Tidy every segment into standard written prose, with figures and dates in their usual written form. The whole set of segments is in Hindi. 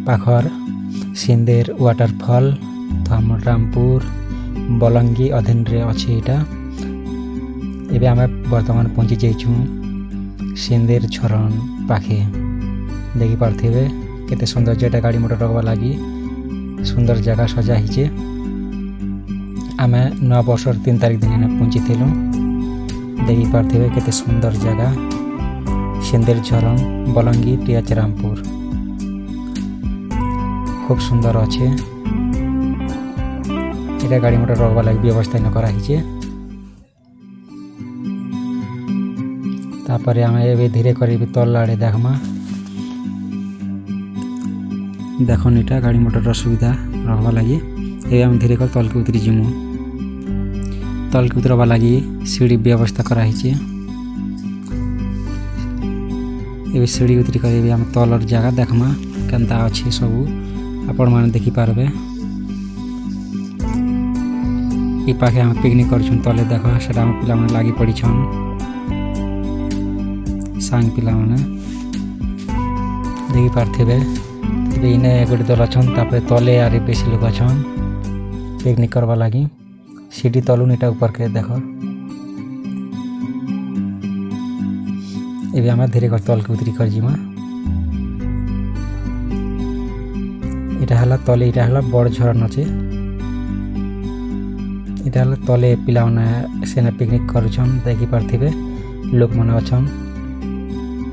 पाखर सिंदेर वाटरफॉल धर्मरामपुर बलंगी अधीन रे अच्छे यहाँ एवं आम बर्तमान पहुँची जाइछू सिंदेर झरण पाखे देखी पार्थिवे केते सुंदर जेटा गाड़ी मोटर रखवा लगी सुंदर जगह सजा हिचे आम नया वर्षर 3 तारिख दिन पहुँची थिलु देखी पार्थिवे केते सुंदर जगह सिंदेर झरण बलंगी टीएच रामपुर खूब सुंदर अच्छे यहाँ गाड़ी मोटर रखवा लगी व्यवस्था न करा हिचे तापर आम ए धीरे कर तल आड़े देखमा देखन इटा गाड़ी मोटर सुविधा रखवा लगी ये आम धीरे कर तल के उतरी जीमु तल के उतरवा लगी सीढ़ी व्यवस्था कराई ये सीढ़ी उतरी कर आम तलर जगह देखमा केनता अच्छे सबू आपण मैंने देखी पारबे ई पाखे आम पिकनिक करछुन तले देख से आम पिला माने लागी पड़ी छन सांग पिला माने देखी पार्थिवे इने गोटे दल अच्छा तले आरे बेसी लोग अच्छा पिकनिक करवा लगी सीढ़ी तलुन इटा ऊपर के देख ये आम धीरे कर तल के उतरी कर जीमा इटा तले इटा बड़ झरण अच्छे इटा तले पिला सेना पिकनिक करुछन देखी पार्थिवे लोक मैंने अच्छा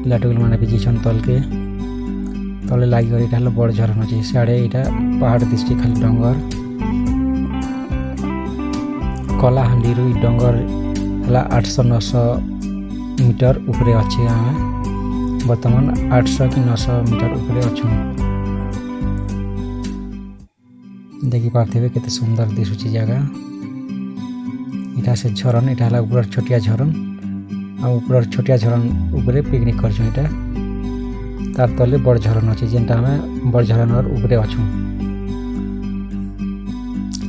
पिला टुकल मैंने भिजीछन तल के तले लगी इटा बड़ झरण अच्छे सियाड़े इटा पहाड़ दिशे खाली डंगर कलाहांडी रु डंगर है 800-900 मीटर उपरे अच्छे आम बर्तमान 800 कि 900 मीटर उपरे अच्छु देखी पार्थिवे केते सुंदर दिशुची जगह इटा से झरण इटा ऊपर छोटिया झरण आ ऊपर छोटिया झरण उपरे पिकनिक करछुं इटा तार तले बड़ झरण अच्छे जेनटा आम बड़ झरण उपरे अच्छु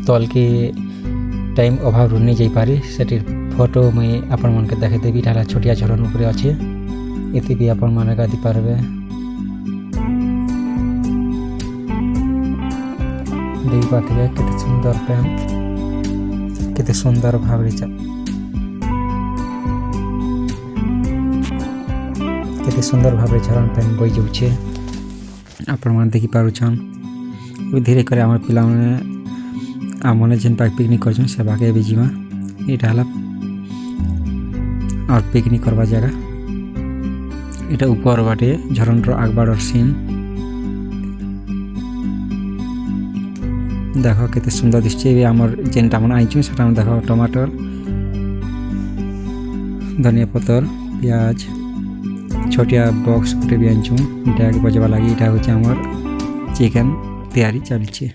तल के टाइम अभाव नहीं जाई पारी सेठी फोटो मुई आपण मन के देखे देबी इटा छोटिया झरण उपरे अच्छे इति भी आपण मन गादी पारबे देखी पार्थिवे केते सुंदर प्रेम केते सुंदर भावरे केते सुंदर भावरे झरण पेन बई जाउछे आपण मन देखि पारुछन धीरे करे हमर पिला माने आमने जेन पाक पिकनिक करछन से बाके भी जीवा इटा हला और पिकनिक करवा जगह इटा ऊपर बाटे झरण रो आगबाडर सीन देख केते सुंदर दिशे आमर जेनटा मन आइछु सेटा देख टमाटर धनिया पत्तर प्याज छोटिया बॉक्स गोटे भी आइछु डैग बजवा लगी इटा होचे आमर चिकन तैयारी चलछे।